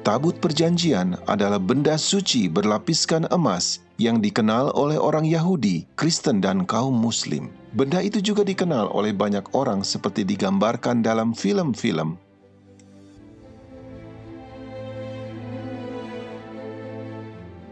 Tabut Perjanjian adalah benda suci berlapiskan emas yang dikenal oleh orang Yahudi, Kristen, dan kaum Muslim. Benda itu juga dikenal oleh banyak orang seperti digambarkan dalam film-film.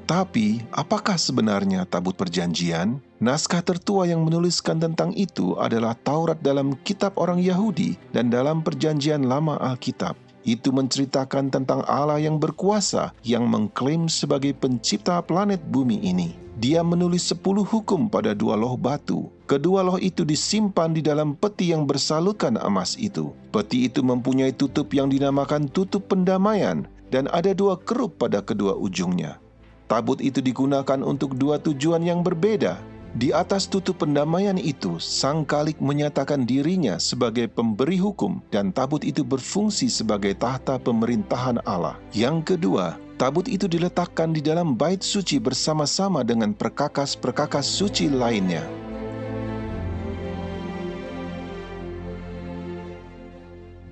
Tapi, apakah sebenarnya Tabut Perjanjian? Naskah tertua yang menuliskan tentang itu adalah Taurat dalam kitab orang Yahudi dan dalam Perjanjian Lama Alkitab. Itu menceritakan tentang Allah yang berkuasa yang mengklaim sebagai pencipta planet bumi ini. Dia menulis 10 hukum pada 2 loh batu. Kedua loh itu disimpan di dalam peti yang bersalutkan emas itu. Peti itu mempunyai tutup yang dinamakan tutup pendamaian dan ada 2 kerup pada kedua ujungnya. Tabut itu digunakan untuk 2 tujuan yang berbeda. Di atas tutup pendamaian itu, Sang Khalik menyatakan dirinya sebagai pemberi hukum dan tabut itu berfungsi sebagai tahta pemerintahan Allah. Yang kedua, tabut itu diletakkan di dalam bait suci bersama-sama dengan perkakas-perkakas suci lainnya.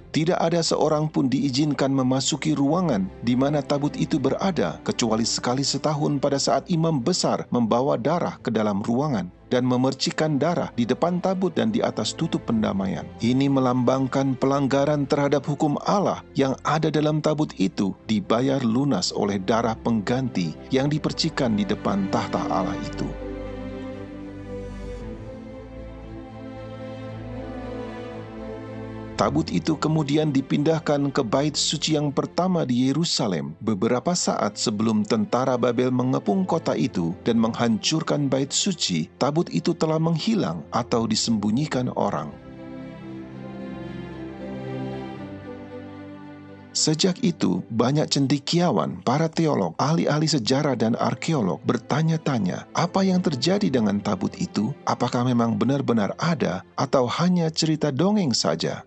Tidak ada seorang pun diizinkan memasuki ruangan di mana tabut itu berada, kecuali sekali setahun pada saat imam besar membawa darah ke dalam ruangan dan memercikan darah di depan tabut dan di atas tutup pendamaian. Ini melambangkan pelanggaran terhadap hukum Allah yang ada dalam tabut itu dibayar lunas oleh darah pengganti yang dipercikan di depan tahta Allah itu. Tabut itu kemudian dipindahkan ke bait suci yang pertama di Yerusalem beberapa saat sebelum tentara Babel mengepung kota itu dan menghancurkan bait suci. Tabut itu telah menghilang atau disembunyikan orang. Sejak itu, banyak cendekiawan, para teolog, ahli-ahli sejarah dan arkeolog bertanya-tanya, apa yang terjadi dengan tabut itu? Apakah memang benar-benar ada atau hanya cerita dongeng saja?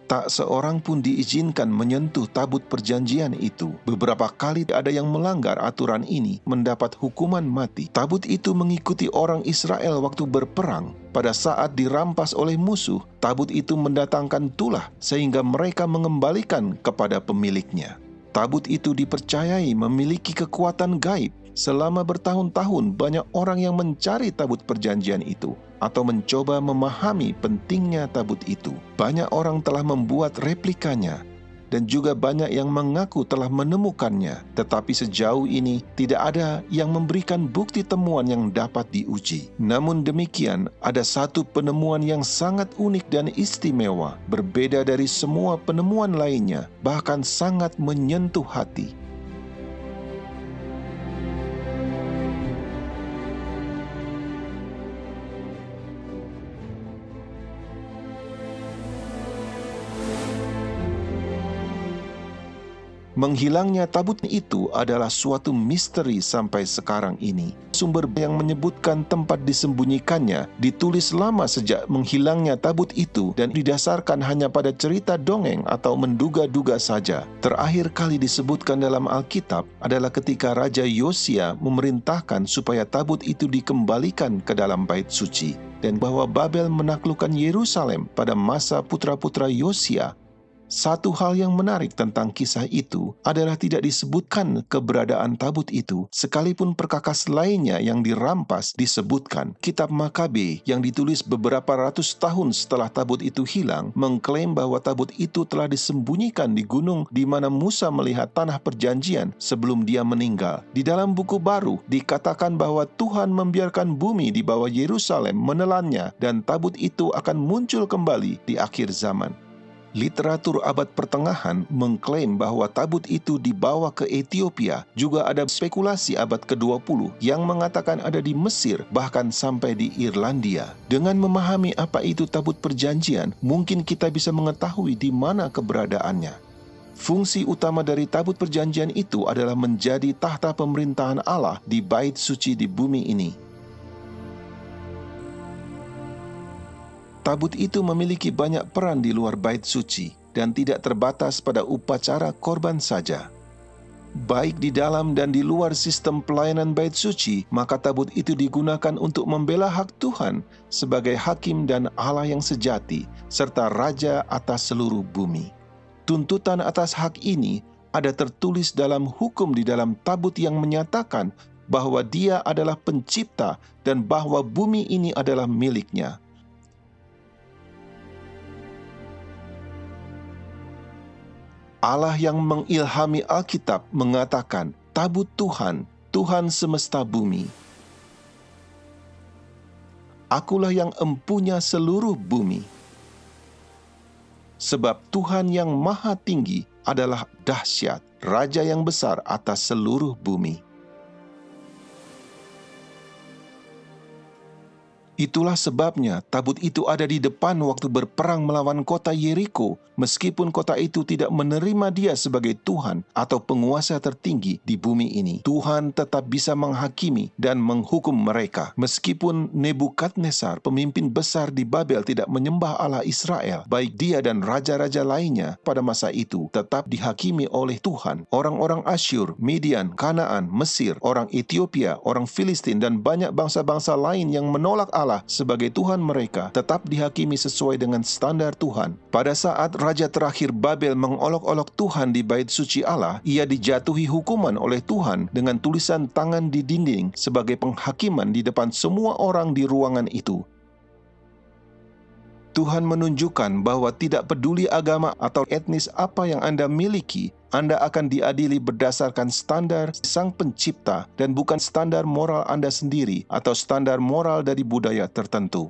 Tak seorang pun diizinkan menyentuh tabut perjanjian itu. Beberapa kali ada yang melanggar aturan ini mendapat hukuman mati. Tabut itu mengikuti orang Israel waktu berperang. Pada saat dirampas oleh musuh, tabut itu mendatangkan tulah sehingga mereka mengembalikan kepada pemiliknya. Tabut itu dipercayai memiliki kekuatan gaib. Selama bertahun-tahun banyak orang yang mencari tabut perjanjian itu atau mencoba memahami pentingnya tabut itu. Banyak orang telah membuat replikanya dan juga banyak yang mengaku telah menemukannya. Tetapi sejauh ini tidak ada yang memberikan bukti temuan yang dapat diuji. Namun demikian, ada satu penemuan yang sangat unik dan istimewa, berbeda dari semua penemuan lainnya, bahkan sangat menyentuh hati. Menghilangnya tabut itu adalah suatu misteri sampai sekarang ini. Sumber yang menyebutkan tempat disembunyikannya ditulis lama sejak menghilangnya tabut itu dan didasarkan hanya pada cerita dongeng atau menduga-duga saja. Terakhir kali disebutkan dalam Alkitab adalah ketika Raja Yosia memerintahkan supaya tabut itu dikembalikan ke dalam bait suci dan bahwa Babel menaklukkan Yerusalem pada masa putra-putra Yosia. Satu hal yang menarik tentang kisah itu adalah tidak disebutkan keberadaan tabut itu, sekalipun perkakas lainnya yang dirampas disebutkan. Kitab Makabe yang ditulis beberapa ratus tahun setelah tabut itu hilang, mengklaim bahwa tabut itu telah disembunyikan di gunung di mana Musa melihat tanah perjanjian sebelum dia meninggal. Di dalam buku baru, dikatakan bahwa Tuhan membiarkan bumi di bawah Yerusalem menelannya dan tabut itu akan muncul kembali di akhir zaman. Literatur abad pertengahan mengklaim bahwa tabut itu dibawa ke Ethiopia. Juga ada spekulasi abad ke-20 yang mengatakan ada di Mesir, bahkan sampai di Irlandia. Dengan memahami apa itu tabut perjanjian, mungkin kita bisa mengetahui di mana keberadaannya. Fungsi utama dari tabut perjanjian itu adalah menjadi tahta pemerintahan Allah di bait suci di bumi ini. Tabut itu memiliki banyak peran di luar bait suci dan tidak terbatas pada upacara korban saja. Baik di dalam dan di luar sistem pelayanan bait suci, maka tabut itu digunakan untuk membela hak Tuhan sebagai hakim dan Allah yang sejati, serta Raja atas seluruh bumi. Tuntutan atas hak ini ada tertulis dalam hukum di dalam tabut yang menyatakan bahwa Dia adalah pencipta dan bahwa bumi ini adalah miliknya. Allah yang mengilhami Alkitab mengatakan, tabut Tuhan, Tuhan semesta bumi. Akulah yang empunya seluruh bumi. Sebab Tuhan yang maha tinggi adalah dahsyat, Raja yang besar atas seluruh bumi. Itulah sebabnya tabut itu ada di depan waktu berperang melawan kota Yeriko, meskipun kota itu tidak menerima Dia sebagai Tuhan atau penguasa tertinggi di bumi ini. Tuhan tetap bisa menghakimi dan menghukum mereka. Meskipun Nebukadnezar, pemimpin besar di Babel, tidak menyembah Allah Israel, baik dia dan raja-raja lainnya pada masa itu tetap dihakimi oleh Tuhan. Orang-orang Asyur, Midian, Kanaan, Mesir, orang Ethiopia, orang Filistin, dan banyak bangsa-bangsa lain yang menolak Allah sebagai Tuhan mereka tetap dihakimi sesuai dengan standar Tuhan. Pada saat raja terakhir Babel mengolok-olok Tuhan di bait suci Allah, ia dijatuhi hukuman oleh Tuhan dengan tulisan tangan di dinding sebagai penghakiman di depan semua orang di ruangan itu. Tuhan menunjukkan bahwa tidak peduli agama atau etnis apa yang Anda miliki, Anda akan diadili berdasarkan standar Sang Pencipta dan bukan standar moral Anda sendiri atau standar moral dari budaya tertentu.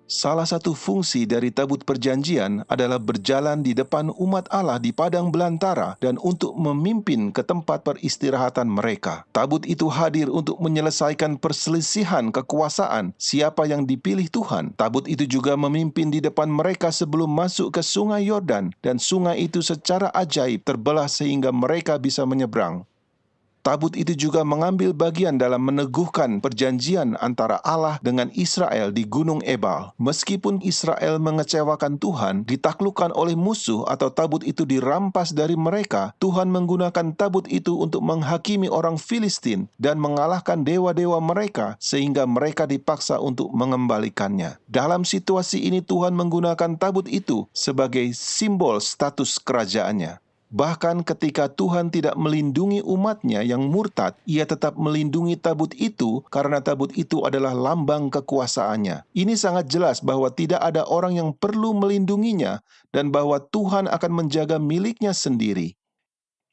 Salah satu fungsi dari tabut perjanjian adalah berjalan di depan umat Allah di padang belantara dan untuk memimpin ke tempat peristirahatan mereka. Tabut itu hadir untuk menyelesaikan perselisihan kekuasaan siapa yang dipilih Tuhan. Tabut itu juga memimpin di depan mereka sebelum masuk ke sungai Yordan, dan sungai itu secara ajaib terbelah sehingga mereka bisa menyeberang. Tabut itu juga mengambil bagian dalam meneguhkan perjanjian antara Allah dengan Israel di Gunung Ebal. Meskipun Israel mengecewakan Tuhan, ditaklukkan oleh musuh atau tabut itu dirampas dari mereka, Tuhan menggunakan tabut itu untuk menghakimi orang Filistin dan mengalahkan dewa-dewa mereka sehingga mereka dipaksa untuk mengembalikannya. Dalam situasi ini Tuhan menggunakan tabut itu sebagai simbol status kerajaannya. Bahkan ketika Tuhan tidak melindungi umatnya yang murtad, Ia tetap melindungi tabut itu karena tabut itu adalah lambang kekuasaannya. Ini sangat jelas bahwa tidak ada orang yang perlu melindunginya dan bahwa Tuhan akan menjaga miliknya sendiri.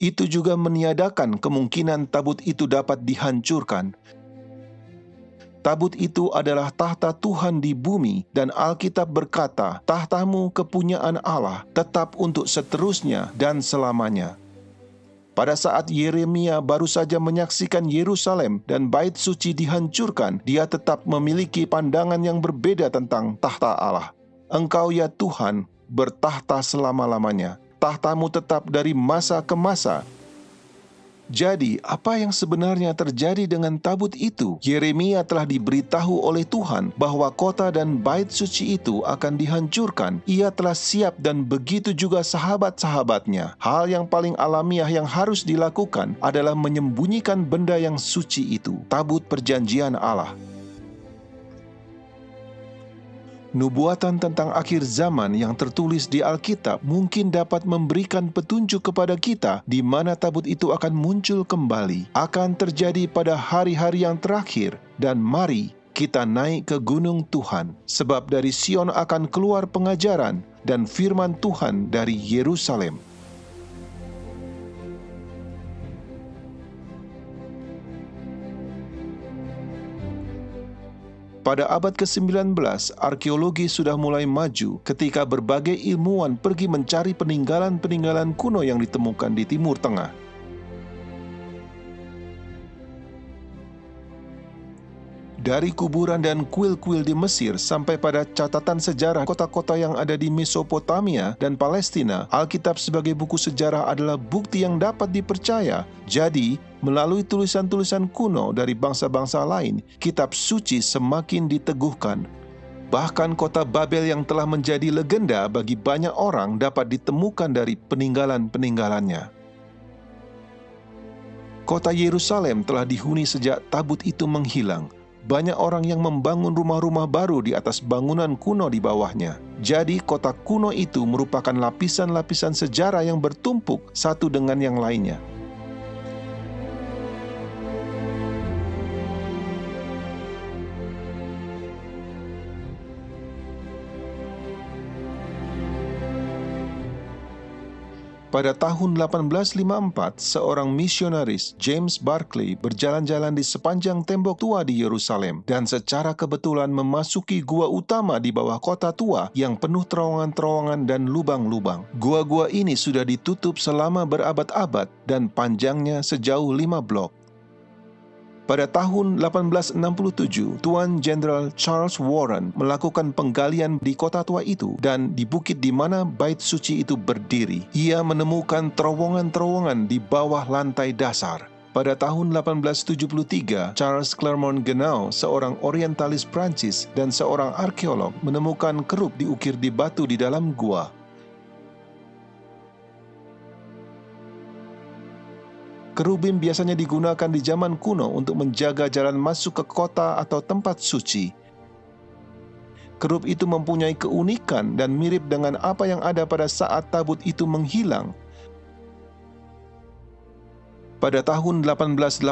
Itu juga meniadakan kemungkinan tabut itu dapat dihancurkan. Tabut itu adalah tahta Tuhan di bumi, dan Alkitab berkata, tahtamu kepunyaan Allah, tetap untuk seterusnya dan selamanya. Pada saat Yeremia baru saja menyaksikan Yerusalem dan bait suci dihancurkan, dia tetap memiliki pandangan yang berbeda tentang tahta Allah. Engkau ya Tuhan, bertahta selama-lamanya. Tahtamu tetap dari masa ke masa. Jadi, apa yang sebenarnya terjadi dengan tabut itu? Yeremia telah diberitahu oleh Tuhan bahwa kota dan bait suci itu akan dihancurkan. Ia telah siap dan begitu juga sahabat-sahabatnya. Hal yang paling alamiah yang harus dilakukan adalah menyembunyikan benda yang suci itu, tabut perjanjian Allah. Nubuatan tentang akhir zaman yang tertulis di Alkitab mungkin dapat memberikan petunjuk kepada kita di mana tabut itu akan muncul kembali. Akan terjadi pada hari-hari yang terakhir, dan mari kita naik ke gunung Tuhan, sebab dari Sion akan keluar pengajaran dan firman Tuhan dari Yerusalem. Pada abad ke-19, arkeologi sudah mulai maju ketika berbagai ilmuwan pergi mencari peninggalan-peninggalan kuno yang ditemukan di Timur Tengah. Dari kuburan dan kuil-kuil di Mesir sampai pada catatan sejarah kota-kota yang ada di Mesopotamia dan Palestina, Alkitab sebagai buku sejarah adalah bukti yang dapat dipercaya. Jadi, melalui tulisan-tulisan kuno dari bangsa-bangsa lain, kitab suci semakin diteguhkan. Bahkan kota Babel yang telah menjadi legenda bagi banyak orang dapat ditemukan dari peninggalan-peninggalannya. Kota Yerusalem telah dihuni sejak tabut itu menghilang. Banyak orang yang membangun rumah-rumah baru di atas bangunan kuno di bawahnya. Jadi kota kuno itu merupakan lapisan-lapisan sejarah yang bertumpuk satu dengan yang lainnya. Pada tahun 1854, seorang misionaris, James Barclay, berjalan-jalan di sepanjang tembok tua di Yerusalem dan secara kebetulan memasuki gua utama di bawah kota tua yang penuh terowongan-terowongan dan lubang-lubang. Gua-gua ini sudah ditutup selama berabad-abad dan panjangnya sejauh 5 blok. Pada tahun 1867, Tuan Jenderal Charles Warren melakukan penggalian di kota tua itu dan di bukit di mana bait suci itu berdiri. Ia menemukan terowongan-terowongan di bawah lantai dasar. Pada tahun 1873, Charles Clermont Ganneau, seorang orientalis Prancis dan seorang arkeolog, menemukan kerup diukir di batu di dalam gua. Kerubim biasanya digunakan di zaman kuno untuk menjaga jalan masuk ke kota atau tempat suci. Kerup itu mempunyai keunikan dan mirip dengan apa yang ada pada saat tabut itu menghilang. Pada tahun 1882,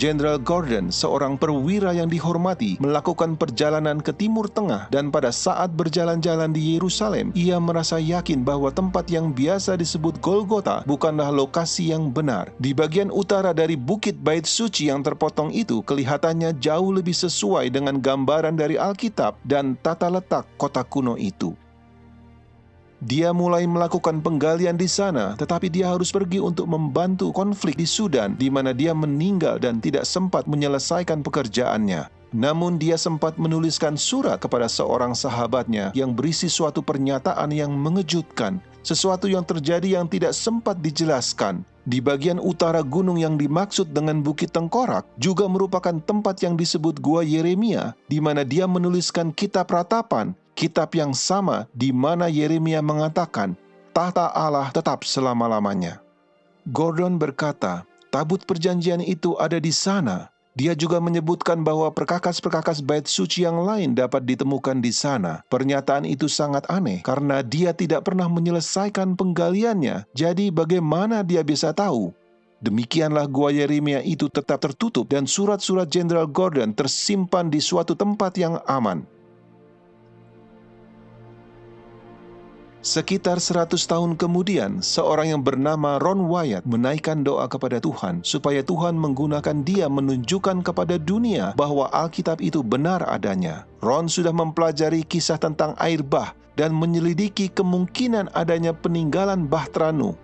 Jenderal Gordon, seorang perwira yang dihormati, melakukan perjalanan ke Timur Tengah dan pada saat berjalan-jalan di Yerusalem, ia merasa yakin bahwa tempat yang biasa disebut Golgota bukanlah lokasi yang benar. Di bagian utara dari bukit bait suci yang terpotong itu kelihatannya jauh lebih sesuai dengan gambaran dari Alkitab dan tata letak kota kuno itu. Dia mulai melakukan penggalian di sana, tetapi dia harus pergi untuk membantu konflik di Sudan, di mana dia meninggal dan tidak sempat menyelesaikan pekerjaannya. Namun dia sempat menuliskan surat kepada seorang sahabatnya yang berisi suatu pernyataan yang mengejutkan, sesuatu yang terjadi yang tidak sempat dijelaskan. Di bagian utara gunung yang dimaksud dengan Bukit Tengkorak juga merupakan tempat yang disebut Gua Yeremia, di mana dia menuliskan kitab ratapan, kitab yang sama di mana Yeremia mengatakan, tahta Allah tetap selama-lamanya. Gordon berkata, tabut perjanjian itu ada di sana. Dia juga menyebutkan bahwa perkakas-perkakas bait suci yang lain dapat ditemukan di sana. Pernyataan itu sangat aneh karena dia tidak pernah menyelesaikan penggaliannya. Jadi bagaimana dia bisa tahu? Demikianlah Gua Yeremia itu tetap tertutup dan surat-surat Jenderal Gordon tersimpan di suatu tempat yang aman. Sekitar 100 tahun kemudian, seorang yang bernama Ron Wyatt menaikkan doa kepada Tuhan supaya Tuhan menggunakan dia menunjukkan kepada dunia bahwa Alkitab itu benar adanya. Ron sudah mempelajari kisah tentang air bah dan menyelidiki kemungkinan adanya peninggalan Bahtera Nuh.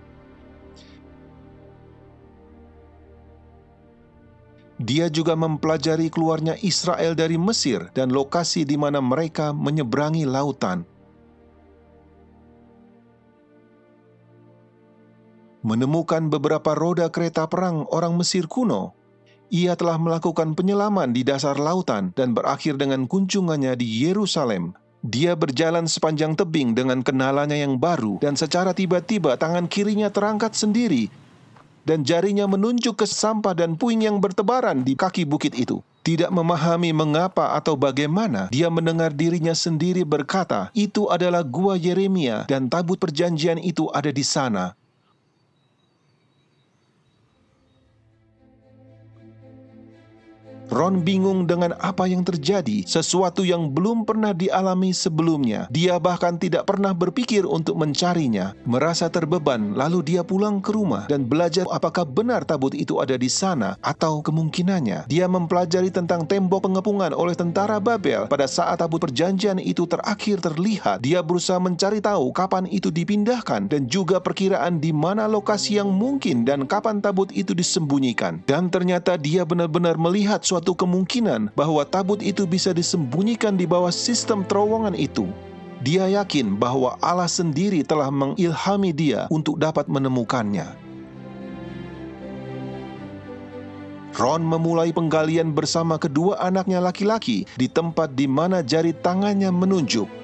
Dia juga mempelajari keluarnya Israel dari Mesir dan lokasi di mana mereka menyeberangi lautan. Menemukan beberapa roda kereta perang orang Mesir kuno. Ia telah melakukan penyelaman di dasar lautan dan berakhir dengan kunjungannya di Yerusalem. Dia berjalan sepanjang tebing dengan kenalannya yang baru dan secara tiba-tiba tangan kirinya terangkat sendiri dan jarinya menunjuk ke sampah dan puing yang bertebaran di kaki bukit itu. Tidak memahami mengapa atau bagaimana, dia mendengar dirinya sendiri berkata, itu adalah Gua Yeremia dan tabut perjanjian itu ada di sana. Ron bingung dengan apa yang terjadi, sesuatu yang belum pernah dialami sebelumnya. Dia bahkan tidak pernah berpikir untuk mencarinya. Merasa terbeban, lalu dia pulang ke rumah dan belajar apakah benar tabut itu ada di sana atau kemungkinannya. Dia mempelajari tentang tembok pengepungan oleh tentara Babel pada saat tabut perjanjian itu terakhir terlihat. Dia berusaha mencari tahu kapan itu dipindahkan dan juga perkiraan di mana lokasi yang mungkin dan kapan tabut itu disembunyikan. Dan ternyata dia benar-benar melihat suatu kemungkinan bahwa tabut itu bisa disembunyikan di bawah sistem terowongan itu. Dia yakin bahwa Allah sendiri telah mengilhami dia untuk dapat menemukannya. Ron memulai penggalian bersama kedua anaknya laki-laki di tempat di mana jari tangannya menunjuk.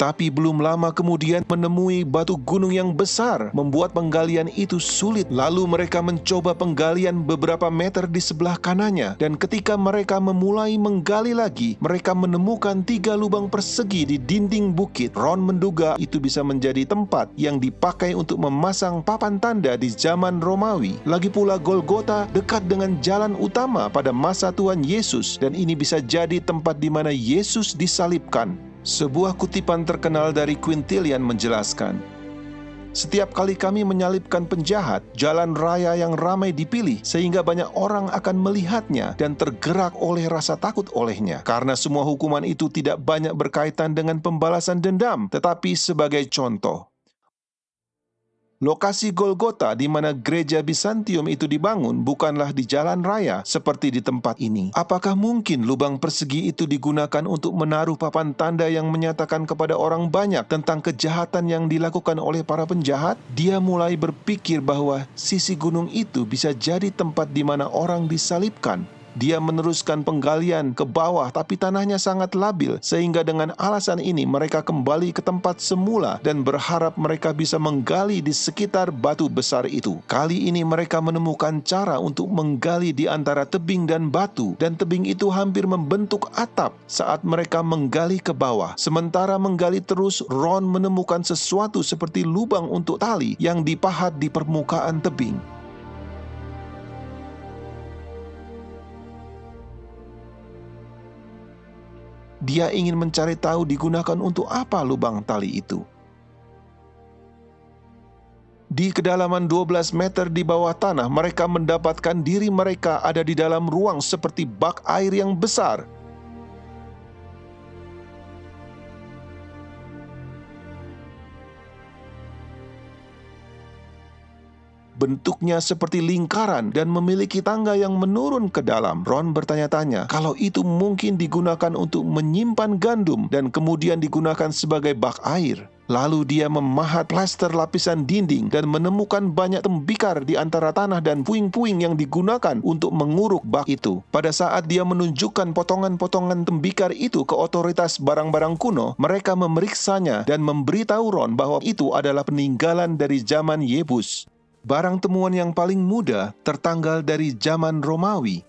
Tetapi belum lama kemudian menemui batu gunung yang besar, membuat penggalian itu sulit. Lalu mereka mencoba penggalian beberapa meter di sebelah kanannya, dan ketika mereka memulai menggali lagi, mereka menemukan 3 lubang persegi di dinding bukit. Ron menduga itu bisa menjadi tempat yang dipakai untuk memasang papan tanda di zaman Romawi. Lagi pula Golgota dekat dengan jalan utama pada masa Tuhan Yesus, dan ini bisa jadi tempat di mana Yesus disalibkan. Sebuah kutipan terkenal dari Quintilian menjelaskan, "Setiap kali kami menyalibkan penjahat, jalan raya yang ramai dipilih sehingga banyak orang akan melihatnya dan tergerak oleh rasa takut olehnya. Karena semua hukuman itu tidak banyak berkaitan dengan pembalasan dendam, tetapi sebagai contoh. Lokasi Golgota di mana gereja Bizantium itu dibangun bukanlah di jalan raya seperti di tempat ini. Apakah mungkin lubang persegi itu digunakan untuk menaruh papan tanda yang menyatakan kepada orang banyak tentang kejahatan yang dilakukan oleh para penjahat?" Dia mulai berpikir bahwa sisi gunung itu bisa jadi tempat di mana orang disalibkan. Dia meneruskan penggalian ke bawah, tapi tanahnya sangat labil, sehingga dengan alasan ini mereka kembali ke tempat semula dan berharap mereka bisa menggali di sekitar batu besar itu. Kali ini mereka menemukan cara untuk menggali di antara tebing dan batu, dan tebing itu hampir membentuk atap saat mereka menggali ke bawah. Sementara menggali terus, Ron menemukan sesuatu seperti lubang untuk tali yang dipahat di permukaan tebing. Dia ingin mencari tahu digunakan untuk apa lubang tali itu. Di kedalaman 12 meter di bawah tanah, mereka mendapatkan diri mereka ada di dalam ruang seperti bak air yang besar. Bentuknya seperti lingkaran dan memiliki tangga yang menurun ke dalam. Ron bertanya-tanya kalau itu mungkin digunakan untuk menyimpan gandum dan kemudian digunakan sebagai bak air. Lalu dia memahat plaster lapisan dinding dan menemukan banyak tembikar di antara tanah dan puing-puing yang digunakan untuk menguruk bak itu. Pada saat dia menunjukkan potongan-potongan tembikar itu ke otoritas barang-barang kuno, mereka memeriksanya dan memberitahu Ron bahwa itu adalah peninggalan dari zaman Yebus. Barang temuan yang paling muda tertanggal dari zaman Romawi.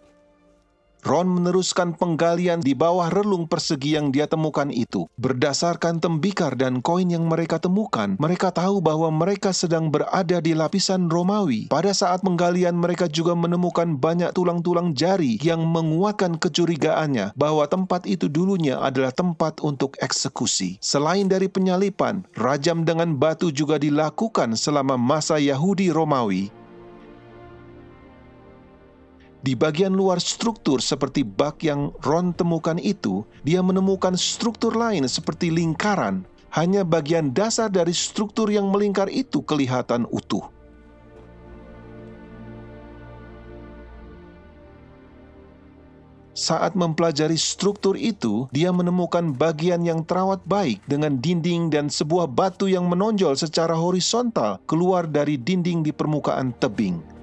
Ron meneruskan penggalian di bawah relung persegi yang dia temukan itu. Berdasarkan tembikar dan koin yang mereka temukan, mereka tahu bahwa mereka sedang berada di lapisan Romawi. Pada saat penggalian, mereka juga menemukan banyak tulang-tulang jari yang menguatkan kecurigaannya bahwa tempat itu dulunya adalah tempat untuk eksekusi. Selain dari penyalipan, rajam dengan batu juga dilakukan selama masa Yahudi Romawi. Di bagian luar struktur seperti bak yang Ron temukan itu, dia menemukan struktur lain seperti lingkaran. Hanya bagian dasar dari struktur yang melingkar itu kelihatan utuh. Saat mempelajari struktur itu, dia menemukan bagian yang terawat baik dengan dinding dan sebuah batu yang menonjol secara horizontal keluar dari dinding di permukaan tebing.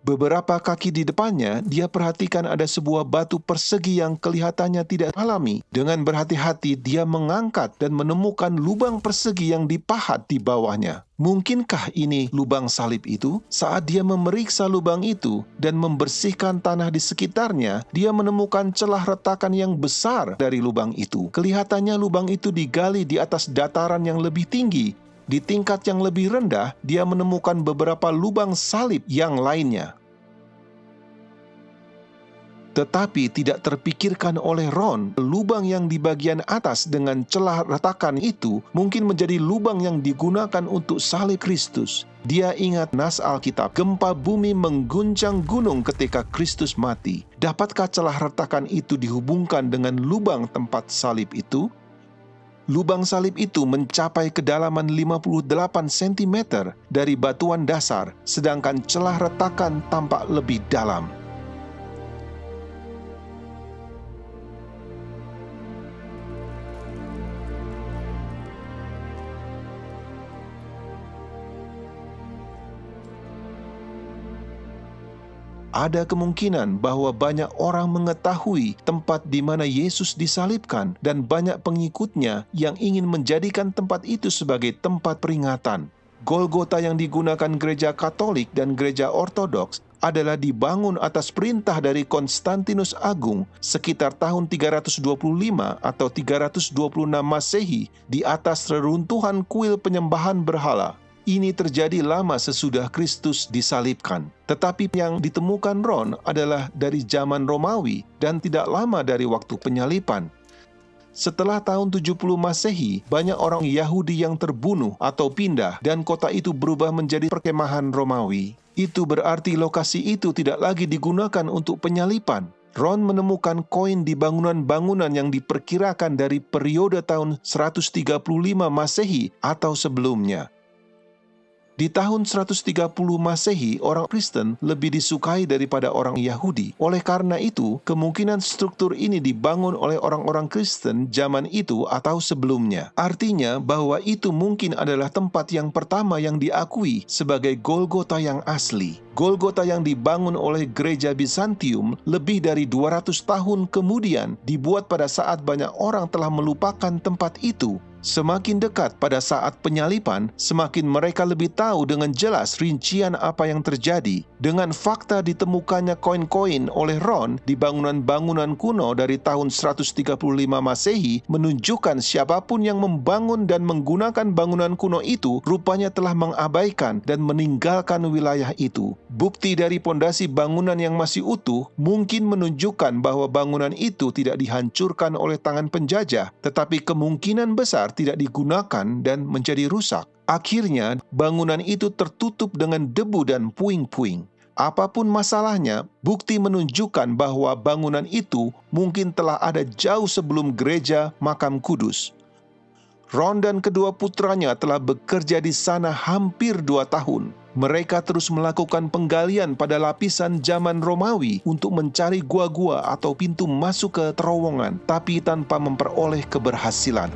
Beberapa kaki di depannya, dia perhatikan ada sebuah batu persegi yang kelihatannya tidak alami. Dengan berhati-hati, dia mengangkat dan menemukan lubang persegi yang dipahat di bawahnya. Mungkinkah ini lubang salib itu? Saat dia memeriksa lubang itu dan membersihkan tanah di sekitarnya, dia menemukan celah retakan yang besar dari lubang itu. Kelihatannya lubang itu digali di atas dataran yang lebih tinggi. Di tingkat yang lebih rendah, dia menemukan beberapa lubang salib yang lainnya. Tetapi tidak terpikirkan oleh Ron, lubang yang di bagian atas dengan celah retakan itu mungkin menjadi lubang yang digunakan untuk salib Kristus. Dia ingat nas Alkitab, gempa bumi mengguncang gunung ketika Kristus mati. Dapatkah celah retakan itu dihubungkan dengan lubang tempat salib itu? Lubang salib itu mencapai kedalaman 58 cm dari batuan dasar, sedangkan celah retakan tampak lebih dalam. Ada kemungkinan bahwa banyak orang mengetahui tempat di mana Yesus disalibkan dan banyak pengikutnya yang ingin menjadikan tempat itu sebagai tempat peringatan. Golgota yang digunakan gereja Katolik dan gereja Ortodoks adalah dibangun atas perintah dari Konstantinus Agung sekitar tahun 325 atau 326 Masehi di atas reruntuhan kuil penyembahan berhala. Ini terjadi lama sesudah Kristus disalibkan. Tetapi yang ditemukan Ron adalah dari zaman Romawi dan tidak lama dari waktu penyalipan. Setelah tahun 70 Masehi, banyak orang Yahudi yang terbunuh atau pindah dan kota itu berubah menjadi perkemahan Romawi. Itu berarti lokasi itu tidak lagi digunakan untuk penyalipan. Ron menemukan koin di bangunan-bangunan yang diperkirakan dari periode tahun 135 Masehi atau sebelumnya. Di tahun 130 Masehi, orang Kristen lebih disukai daripada orang Yahudi. Oleh karena itu, kemungkinan struktur ini dibangun oleh orang-orang Kristen zaman itu atau sebelumnya. Artinya bahwa itu mungkin adalah tempat yang pertama yang diakui sebagai Golgota yang asli. Golgota yang dibangun oleh gereja Bizantium lebih dari 200 tahun kemudian dibuat pada saat banyak orang telah melupakan tempat itu. Semakin dekat pada saat penyalipan, semakin mereka lebih tahu dengan jelas rincian apa yang terjadi. Dengan fakta ditemukannya koin-koin oleh Ron di bangunan-bangunan kuno dari tahun 135 Masehi menunjukkan siapapun yang membangun dan menggunakan bangunan kuno itu rupanya telah mengabaikan dan meninggalkan wilayah itu. Bukti dari pondasi bangunan yang masih utuh mungkin menunjukkan bahwa bangunan itu tidak dihancurkan oleh tangan penjajah, tetapi kemungkinan besar tidak digunakan dan menjadi rusak. Akhirnya, bangunan itu tertutup dengan debu dan puing-puing. Apapun masalahnya, bukti menunjukkan bahwa bangunan itu mungkin telah ada jauh sebelum gereja makam kudus. Ron dan kedua putranya telah bekerja di sana hampir 2 tahun. Mereka terus melakukan penggalian pada lapisan zaman Romawi untuk mencari gua-gua atau pintu masuk ke terowongan, tapi tanpa memperoleh keberhasilan.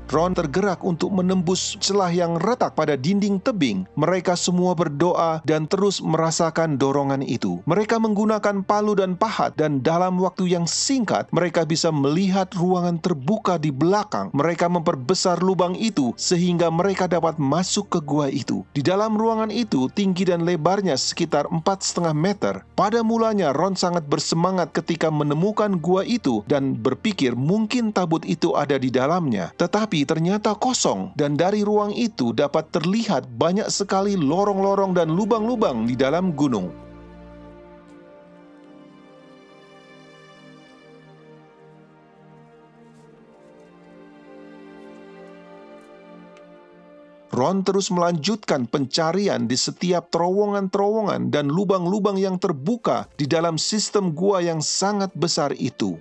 Ron tergerak untuk menembus celah yang retak pada dinding tebing. Mereka semua berdoa dan terus merasakan dorongan itu. Mereka menggunakan palu dan pahat, dan dalam waktu yang singkat, mereka bisa melihat ruangan terbuka di belakang. Mereka memperbesar lubang itu sehingga mereka dapat masuk ke gua itu. Di dalam ruangan itu, tinggi dan lebarnya sekitar 4,5 meter. Pada mulanya, Ron sangat bersemangat ketika menemukan gua itu dan berpikir mungkin tabut itu ada di dalamnya. Tetapi ternyata kosong, dan dari ruang itu dapat terlihat banyak sekali lorong-lorong dan lubang-lubang di dalam gunung. Ron terus melanjutkan pencarian di setiap terowongan-terowongan dan lubang-lubang yang terbuka di dalam sistem gua yang sangat besar itu.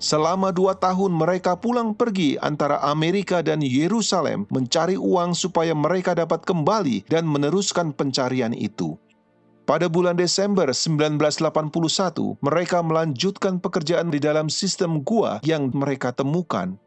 Selama 2 tahun mereka pulang pergi antara Amerika dan Yerusalem mencari uang supaya mereka dapat kembali dan meneruskan pencarian itu. Pada bulan Desember 1981, mereka melanjutkan pekerjaan di dalam sistem gua yang mereka temukan.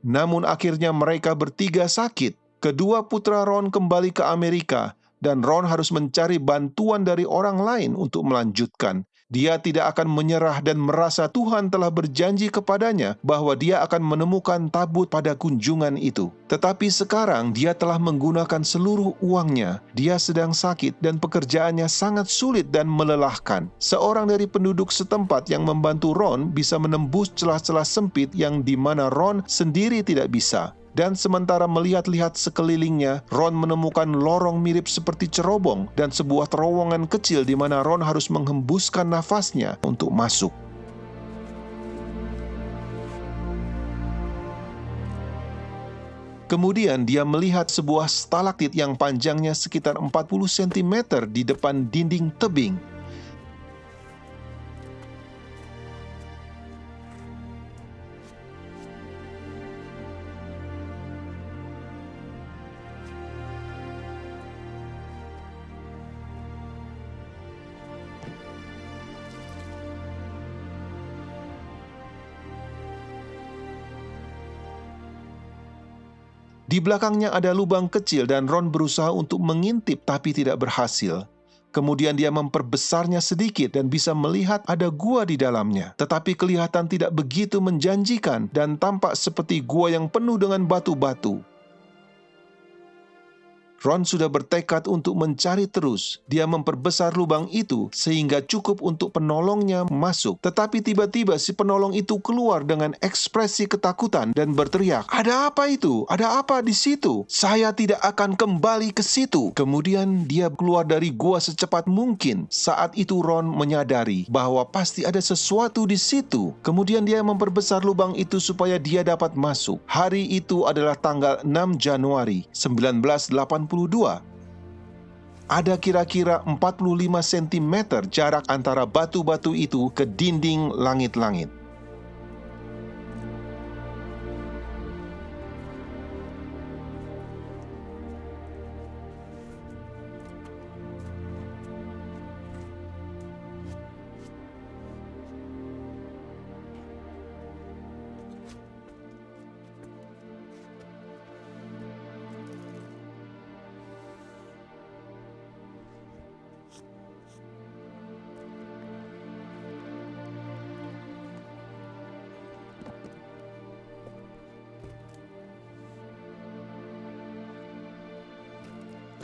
Namun akhirnya mereka bertiga sakit. Kedua putra Ron kembali ke Amerika, dan Ron harus mencari bantuan dari orang lain untuk melanjutkan. Dia tidak akan menyerah dan merasa Tuhan telah berjanji kepadanya bahwa dia akan menemukan tabut pada kunjungan itu. Tetapi sekarang dia telah menggunakan seluruh uangnya. Dia sedang sakit dan pekerjaannya sangat sulit dan melelahkan. Seorang dari penduduk setempat yang membantu Ron bisa menembus celah-celah sempit yang di mana Ron sendiri tidak bisa. Dan sementara melihat-lihat sekelilingnya, Ron menemukan lorong mirip seperti cerobong dan sebuah terowongan kecil di mana Ron harus menghembuskan nafasnya untuk masuk. Kemudian dia melihat sebuah stalaktit yang panjangnya sekitar 40 cm di depan dinding tebing. Di belakangnya ada lubang kecil dan Ron berusaha untuk mengintip tapi tidak berhasil. Kemudian dia memperbesarnya sedikit dan bisa melihat ada gua di dalamnya. Tetapi kelihatan tidak begitu menjanjikan dan tampak seperti gua yang penuh dengan batu-batu. Ron sudah bertekad untuk mencari terus. Dia memperbesar lubang itu sehingga cukup untuk penolongnya masuk. Tetapi tiba-tiba si penolong itu keluar dengan ekspresi ketakutan dan berteriak, "Ada apa itu? Ada apa di situ? Saya tidak akan kembali ke situ." Kemudian dia keluar dari gua secepat mungkin. Saat itu Ron menyadari bahwa pasti ada sesuatu di situ. Kemudian dia memperbesar lubang itu supaya dia dapat masuk. Hari itu adalah tanggal 6 Januari 1982. Ada kira-kira 45 cm jarak antara batu-batu itu ke dinding langit-langit.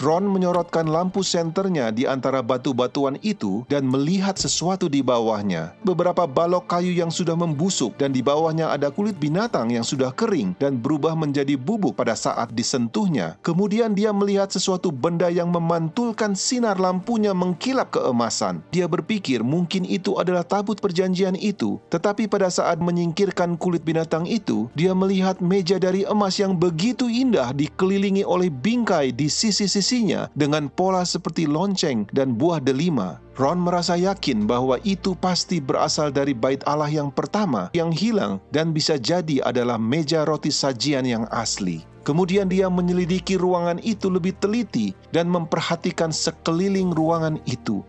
Ron menyorotkan lampu senternya di antara batu-batuan itu dan melihat sesuatu di bawahnya. Beberapa balok kayu yang sudah membusuk dan di bawahnya ada kulit binatang yang sudah kering dan berubah menjadi bubuk pada saat disentuhnya. Kemudian dia melihat sesuatu benda yang memantulkan sinar lampunya mengkilap keemasan. Dia berpikir mungkin itu adalah tabut perjanjian itu. Tetapi pada saat menyingkirkan kulit binatang itu, dia melihat meja dari emas yang begitu indah dikelilingi oleh bingkai di sisi-sisi dengan pola seperti lonceng dan buah delima. Ron merasa yakin bahwa itu pasti berasal dari bait Allah yang pertama yang hilang dan bisa jadi adalah meja roti sajian yang asli. Kemudian dia menyelidiki ruangan itu lebih teliti dan memperhatikan sekeliling ruangan itu.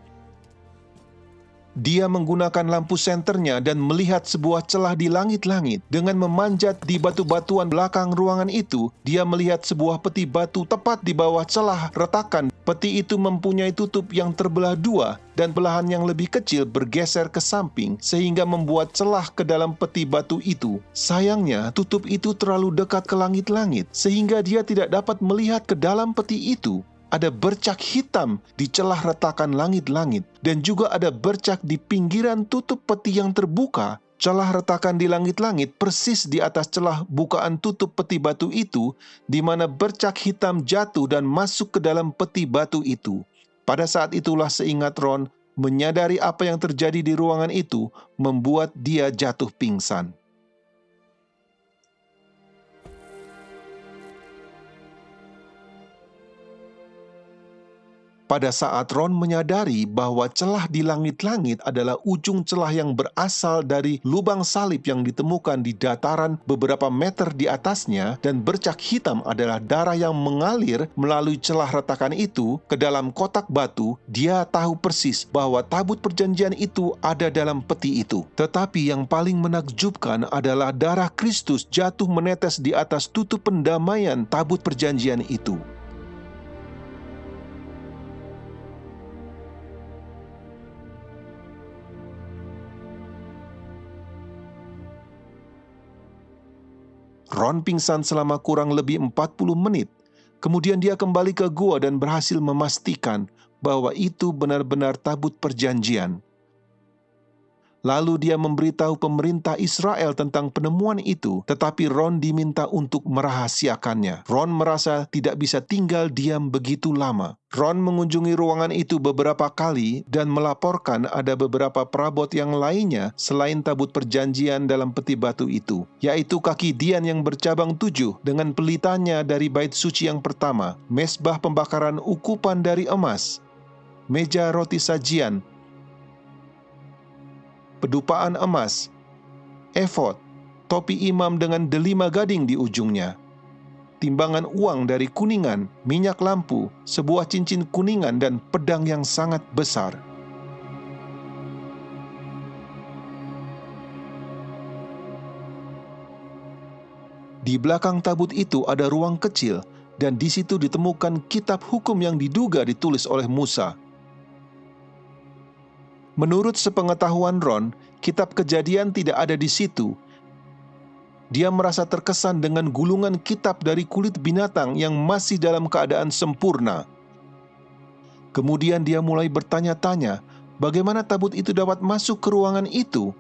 Dia menggunakan lampu senternya dan melihat sebuah celah di langit-langit. Dengan memanjat di batu-batuan belakang ruangan itu, dia melihat sebuah peti batu tepat di bawah celah retakan. Peti itu mempunyai tutup yang terbelah dua dan belahan yang lebih kecil bergeser ke samping sehingga membuat celah ke dalam peti batu itu. Sayangnya, tutup itu terlalu dekat ke langit-langit sehingga dia tidak dapat melihat ke dalam peti itu. Ada bercak hitam di celah retakan langit-langit dan juga ada bercak di pinggiran tutup peti yang terbuka. Celah retakan di langit-langit persis di atas celah bukaan tutup peti batu itu, di mana bercak hitam jatuh dan masuk ke dalam peti batu itu. Pada saat itulah seingat Ron, menyadari apa yang terjadi di ruangan itu membuat dia jatuh pingsan. Pada saat Ron menyadari bahwa celah di langit-langit adalah ujung celah yang berasal dari lubang salib yang ditemukan di dataran beberapa meter di atasnya dan bercak hitam adalah darah yang mengalir melalui celah retakan itu ke dalam kotak batu, dia tahu persis bahwa tabut perjanjian itu ada dalam peti itu. Tetapi yang paling menakjubkan adalah darah Kristus jatuh menetes di atas tutup pendamaian tabut perjanjian itu. Ron pingsan selama kurang lebih 40 menit. Kemudian dia kembali ke gua dan berhasil memastikan bahwa itu benar-benar tabut perjanjian. Lalu dia memberitahu pemerintah Israel tentang penemuan itu, tetapi Ron diminta untuk merahasiakannya. Ron merasa tidak bisa tinggal diam begitu lama. Ron mengunjungi ruangan itu beberapa kali dan melaporkan ada beberapa perabot yang lainnya selain tabut perjanjian dalam peti batu itu, yaitu kaki Dian yang bercabang 7 dengan pelitanya dari bait suci yang pertama, mesbah pembakaran ukupan dari emas, meja roti sajian, pedupaan emas, efod, topi imam dengan delima gading di ujungnya, timbangan uang dari kuningan, minyak lampu, sebuah cincin kuningan, dan pedang yang sangat besar. Di belakang tabut itu ada ruang kecil, dan di situ ditemukan kitab hukum yang diduga ditulis oleh Musa. Menurut sepengetahuan Ron, kitab Kejadian tidak ada di situ. Dia merasa terkesan dengan gulungan kitab dari kulit binatang yang masih dalam keadaan sempurna. Kemudian dia mulai bertanya-tanya, bagaimana tabut itu dapat masuk ke ruangan itu?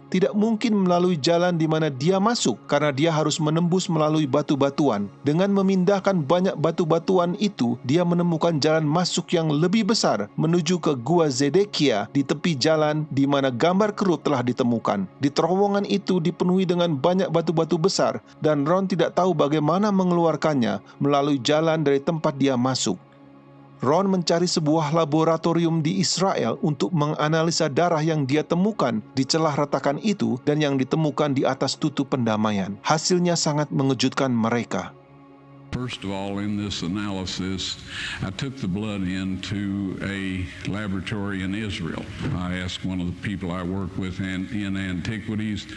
Tidak mungkin melalui jalan di mana dia masuk, karena dia harus menembus melalui batu-batuan. Dengan memindahkan banyak batu-batuan itu, dia menemukan jalan masuk yang lebih besar menuju ke Gua Zedekia di tepi jalan di mana gambar kerut telah ditemukan. Di terowongan itu dipenuhi dengan banyak batu-batu besar, dan Ron tidak tahu bagaimana mengeluarkannya melalui jalan dari tempat dia masuk. Ron mencari sebuah laboratorium di Israel untuk menganalisa darah yang dia temukan di celah retakan itu dan yang ditemukan di atas tutup pendamaian. Hasilnya sangat mengejutkan mereka. First of all, in this analysis, I took the blood into a laboratory in Israel. I asked one of the people I work with in antiquities,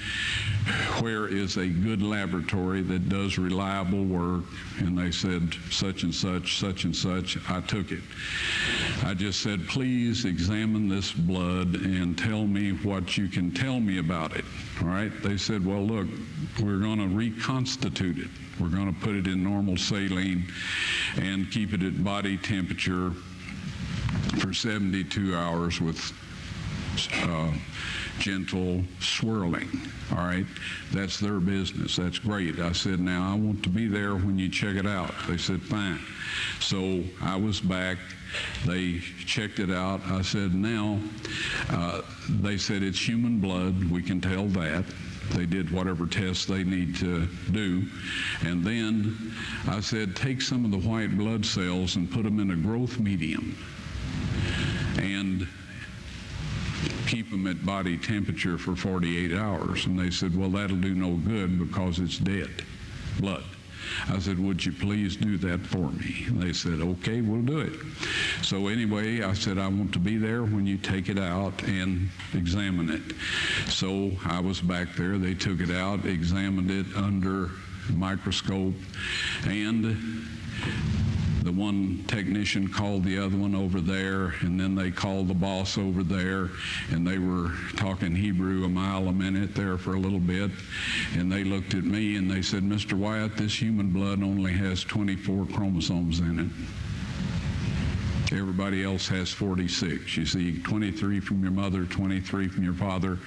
where is a good laboratory that does reliable work? And they said, such and such, such and such. I took it. I just said, please examine this blood and tell me what you can tell me about it. All right? They said, well, look, we're going to reconstitute it. We're going to put it in normal saline and keep it at body temperature for 72 hours with gentle swirling. All right, that's their business. That's great. I said, now I want to be there when you check it out. They said, fine. So I was back. They checked it out. I said, now, they said it's human blood. We can tell that. They did whatever tests they need to do. And then I said, take some of the white blood cells and put them in a growth medium and keep them at body temperature for 48 hours. And they said, well, that'll do no good because it's dead blood. I said, would you please do that for me? And they said, okay, we'll do it. So anyway, I said, I want to be there when you take it out and examine it. So I was back there. They took it out, examined it under a microscope, and the one technician called the other one over there, and then they called the boss over there, and they were talking Hebrew a mile a minute there for a little bit, and they looked at me and they said, Mr. Wyatt, this human blood only has 24 chromosomes in it. Everybody else has 46. You see, 23 from your mother, 23 from your father,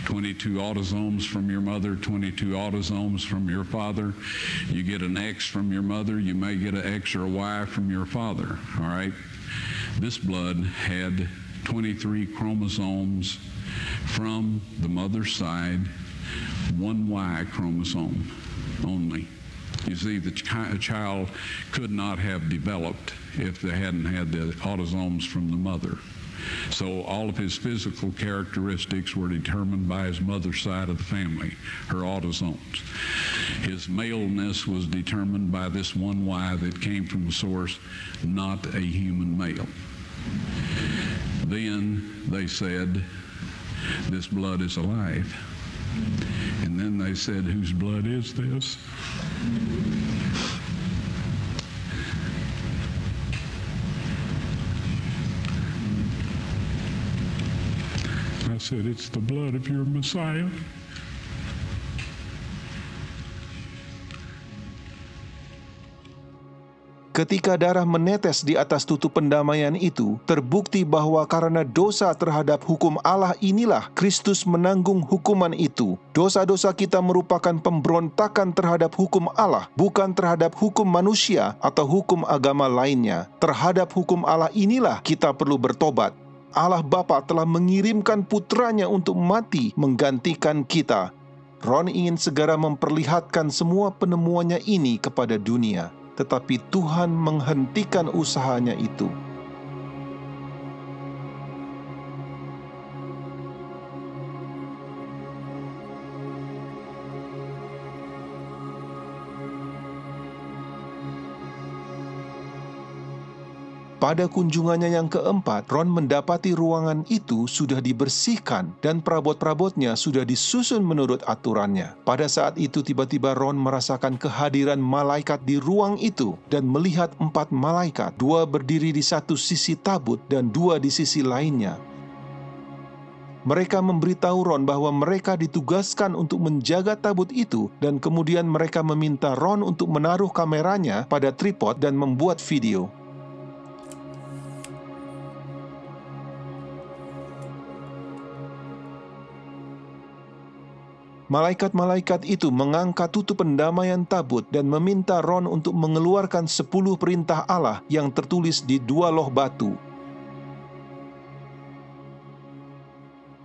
22 autosomes from your mother, 22 autosomes from your father. You get an X from your mother, you may get an X or a Y from your father, all right? This blood had 23 chromosomes from the mother's side, one Y chromosome only. You see, the child could not have developed if they hadn't had the autosomes from the mother. So all of his physical characteristics were determined by his mother's side of the family, her autosomes. His maleness was determined by this one Y that came from the source, not a human male. Then they said, this blood is alive. And then they said, whose blood is this? I said, it's the blood of your Messiah. Ketika darah menetes di atas tutup pendamaian itu, terbukti bahwa karena dosa terhadap hukum Allah inilah Kristus menanggung hukuman itu. Dosa-dosa kita merupakan pemberontakan terhadap hukum Allah, bukan terhadap hukum manusia atau hukum agama lainnya. Terhadap hukum Allah inilah kita perlu bertobat. Allah Bapa telah mengirimkan putranya untuk mati menggantikan kita. Ron ingin segera memperlihatkan semua penemuannya ini kepada dunia. Tetapi Tuhan menghentikan usahanya itu. Pada kunjungannya yang keempat, Ron mendapati ruangan itu sudah dibersihkan dan perabot-perabotnya sudah disusun menurut aturannya. Pada saat itu tiba-tiba Ron merasakan kehadiran malaikat di ruang itu dan melihat 4 malaikat, 2 berdiri di satu sisi tabut dan 2 di sisi lainnya. Mereka memberitahu Ron bahwa mereka ditugaskan untuk menjaga tabut itu dan kemudian mereka meminta Ron untuk menaruh kameranya pada tripod dan membuat video. Malaikat-malaikat itu mengangkat tutup pendamaian tabut dan meminta Ron untuk mengeluarkan 10 perintah Allah yang tertulis di 2 loh batu.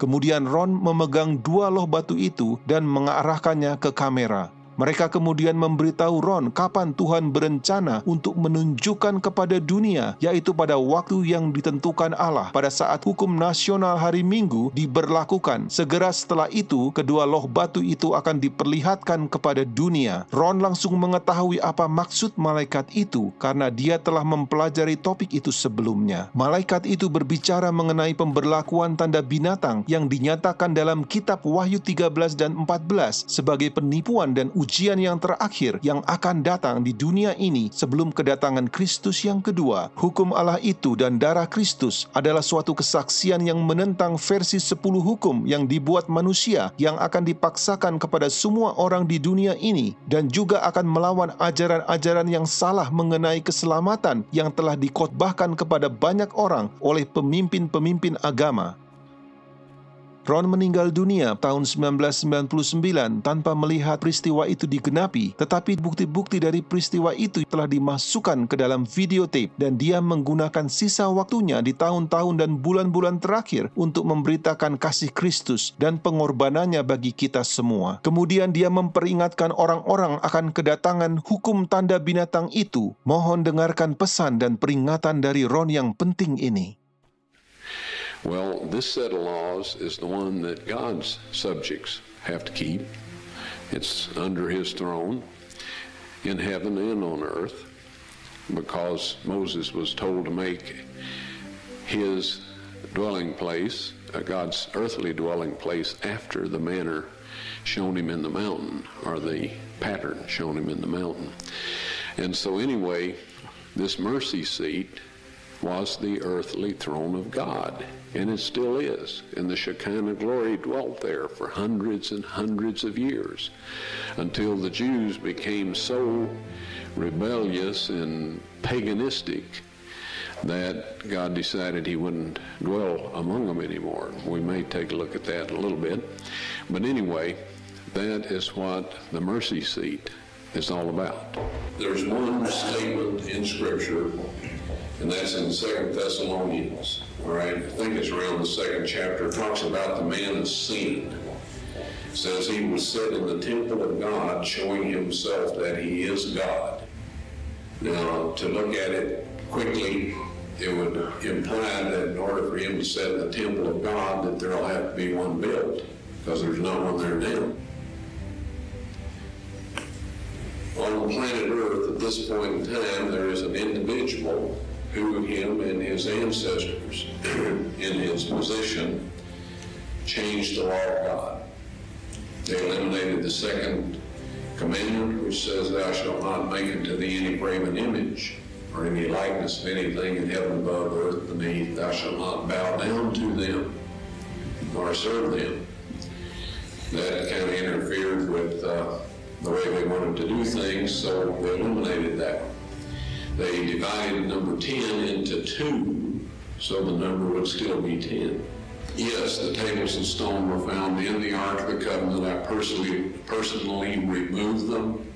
Kemudian Ron memegang 2 loh batu itu dan mengarahkannya ke kamera. Mereka kemudian memberitahu Ron kapan Tuhan berencana untuk menunjukkan kepada dunia, yaitu pada waktu yang ditentukan Allah pada saat hukum nasional hari Minggu diberlakukan. Segera setelah itu, kedua loh batu itu akan diperlihatkan kepada dunia. Ron langsung mengetahui apa maksud malaikat itu karena dia telah mempelajari topik itu sebelumnya. Malaikat itu berbicara mengenai pemberlakuan tanda binatang yang dinyatakan dalam kitab Wahyu 13 dan 14 sebagai penipuan dan ujian yang terakhir yang akan datang di dunia ini sebelum kedatangan Kristus yang kedua. Hukum Allah itu dan darah Kristus adalah suatu kesaksian yang menentang versi 10 hukum yang dibuat manusia yang akan dipaksakan kepada semua orang di dunia ini dan juga akan melawan ajaran-ajaran yang salah mengenai keselamatan yang telah dikhotbahkan kepada banyak orang oleh pemimpin-pemimpin agama. Ron meninggal dunia tahun 1999 tanpa melihat peristiwa itu digenapi, tetapi bukti-bukti dari peristiwa itu telah dimasukkan ke dalam videotape dan dia menggunakan sisa waktunya di tahun-tahun dan bulan-bulan terakhir untuk memberitakan kasih Kristus dan pengorbanannya bagi kita semua. Kemudian dia memperingatkan orang-orang akan kedatangan hukum tanda binatang itu. Mohon dengarkan pesan dan peringatan dari Ron yang penting ini. Well, this set of laws is the one that God's subjects have to keep. It's under His throne in heaven and on earth, because Moses was told to make his dwelling place, God's earthly dwelling place, after the manner shown him in the mountain, or the pattern shown him in the mountain. And so anyway, this mercy seat was the earthly throne of God, and it still is. And the Shekinah glory dwelt there for hundreds and hundreds of years until the Jews became so rebellious and paganistic that God decided He wouldn't dwell among them anymore. We may take a look at that a little bit. But anyway, that is what the mercy seat is all about. There's one statement in Scripture, and that's in 2 Thessalonians, all right? I think it's around the 2nd chapter. It talks about the man of sin. It says he was set in the temple of God, showing himself that he is God. Now, to look at it quickly, it would imply that in order for him to set in the temple of God, that there'll have to be one built, because there's no one there now. On planet Earth, at this point in time, there is an individual who him and his ancestors in his position changed the law of God. They eliminated the second commandment, which says, "Thou shalt not make unto thee any graven image or any likeness of anything in heaven above, earth beneath. Thou shalt not bow down to them nor serve them." That kind of interfered with the way they wanted to do things, so they eliminated that. They divided number 10 into 2, so the number would still be 10. Yes, the tables of stone were found in the Ark of the Covenant. I personally removed them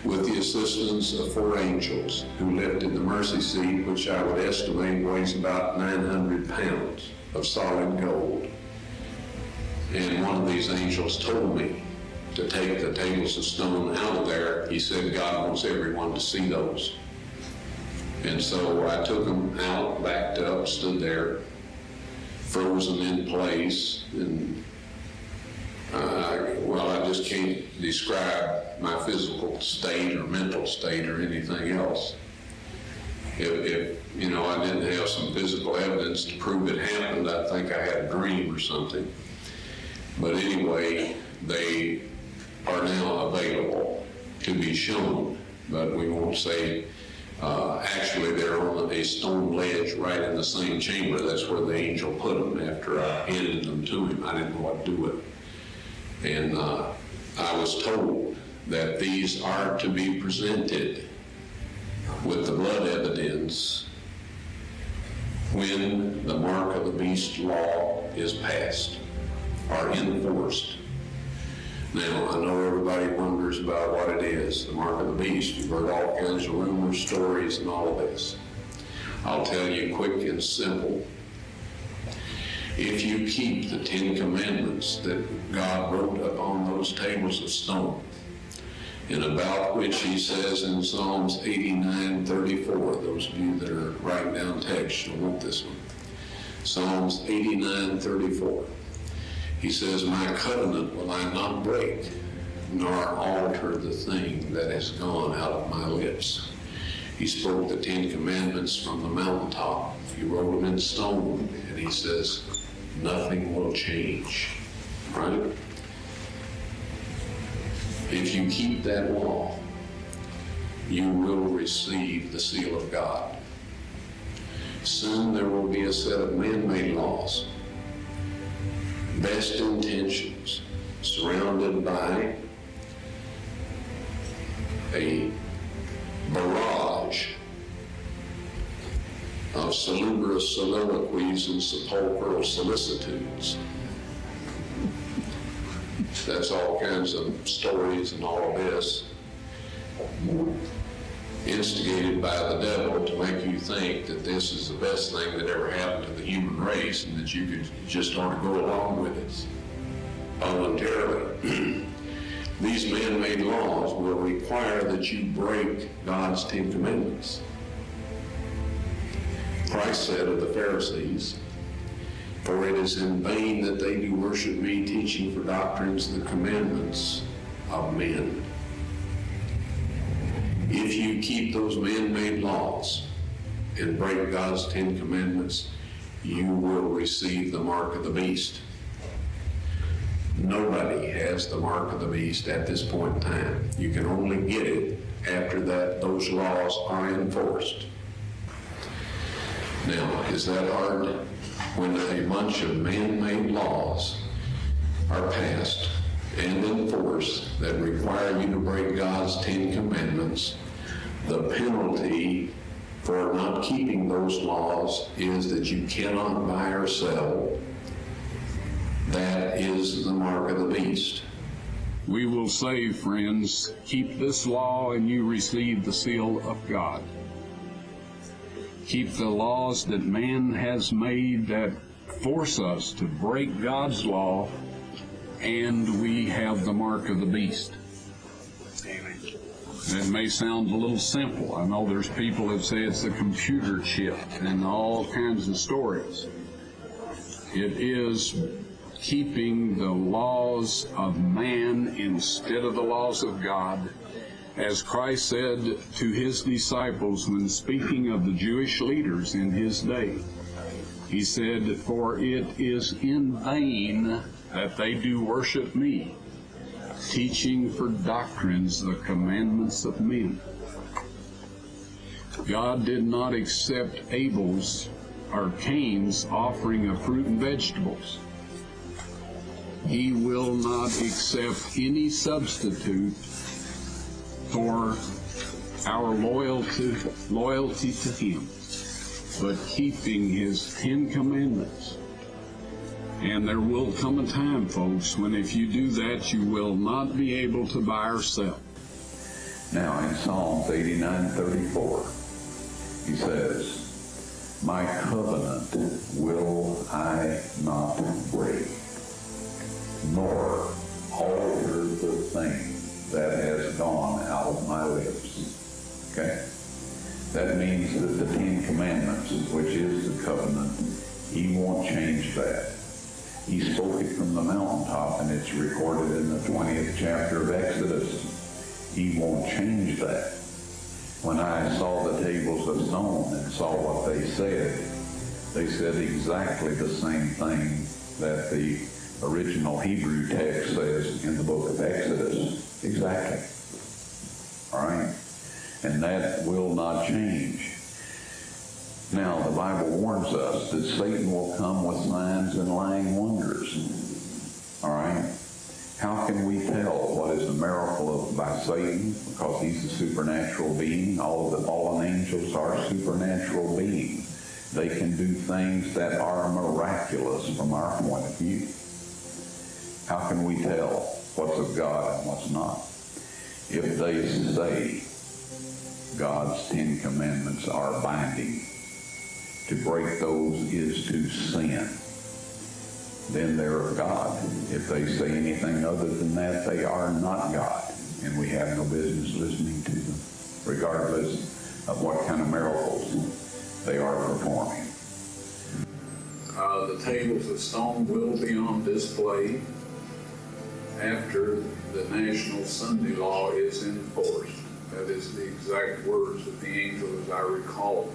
with the assistance of 4 angels who lifted the mercy seat, which I would estimate weighs about 900 pounds of solid gold. And one of these angels told me to take the tables of stone out of there. He said God wants everyone to see those. And so I took them out, backed up, stood there, frozen in place, and I just can't describe my physical state or mental state or anything else. If I didn't have some physical evidence to prove it happened, I think I had a dream or something. But anyway, they are now available to be shown, but we won't say. Actually, they're on a stone ledge right in the same chamber. That's where the angel put them after I handed them to him. I didn't know what to do with them. And I was told that these are to be presented with the blood evidence when the mark of the beast law is passed or enforced. Now, I know everybody wonders about what it is, the mark of the beast. You've heard all kinds of rumors, stories, and all of this. I'll tell you quick and simple. If you keep the 10 commandments that God wrote upon those tables of stone, and about which he says in Psalms 89:34, those of you that are writing down text, you'll want this one. Psalms 89:34. He says, my covenant will I not break, nor alter the thing that has gone out of my lips. He spoke the 10 commandments from the mountaintop. He wrote them in stone, and he says, nothing will change, right? If you keep that law, you will receive the seal of God. Soon there will be a set of man-made laws, best intentions, surrounded by a barrage of salubrious soliloquies and sepulchral solicitudes. That's all kinds of stories and all of this, instigated by the devil to make you think that this is the best thing that ever happened to the human race and that you could just want to go along with it voluntarily. These man-made laws will require that you break God's 10 commandments. Christ said of the Pharisees, for it is in vain that they do worship me, teaching for doctrines the commandments of men. If you keep those man-made laws and break God's 10 commandments, you will receive the mark of the beast. Nobody has the mark of the beast at this point in time. You can only get it after that those laws are enforced. Now, is that hard? When a bunch of man-made laws are passed and enforced that require you to break God's 10 commandments, the penalty for not keeping those laws is that you cannot buy or sell. That is the mark of the beast. We will say, friends, keep this law and you receive the seal of God. Keep the laws that man has made that force us to break God's law, and we have the mark of the beast. That may sound a little simple. I know there's people that say it's a computer chip and all kinds of stories. It is keeping the laws of man instead of the laws of God. As Christ said to his disciples when speaking of the Jewish leaders in his day, he said, for it is in vain that they do worship me, teaching for doctrines the commandments of men. God did not accept Abel's or Cain's offering of fruit and vegetables. He will not accept any substitute for our loyalty to Him, but keeping His 10 Commandments. And there will come a time, folks, when if you do that, you will not be able to buy or sell. Now, in Psalms 89:34, he says, "My covenant will I not break, nor alter the thing that has gone out of my lips." Okay? That means that the 10 Commandments, which is the covenant, He won't change that. He spoke it from the mountaintop, and it's recorded in the 20th chapter of Exodus. He won't change that. When I saw the tables of stone and saw what they said exactly the same thing that the original Hebrew text says in the book of Exodus. Exactly. All right? And that will not change. Now, the Bible warns us that Satan will come with signs and lying wonders. All right? How can we tell what is a miracle by Satan? Because he's a supernatural being. All of the fallen angels are supernatural beings. They can do things that are miraculous from our point of view. How can we tell what's of God and what's not? If they say God's 10 Commandments are binding, to break those is to sin, then they're of God. If they say anything other than that, they are not God, and we have no business listening to them, regardless of what kind of miracles they are performing. The tables of stone will be on display after the National Sunday Law is enforced. That is the exact words of the angel, as I recall.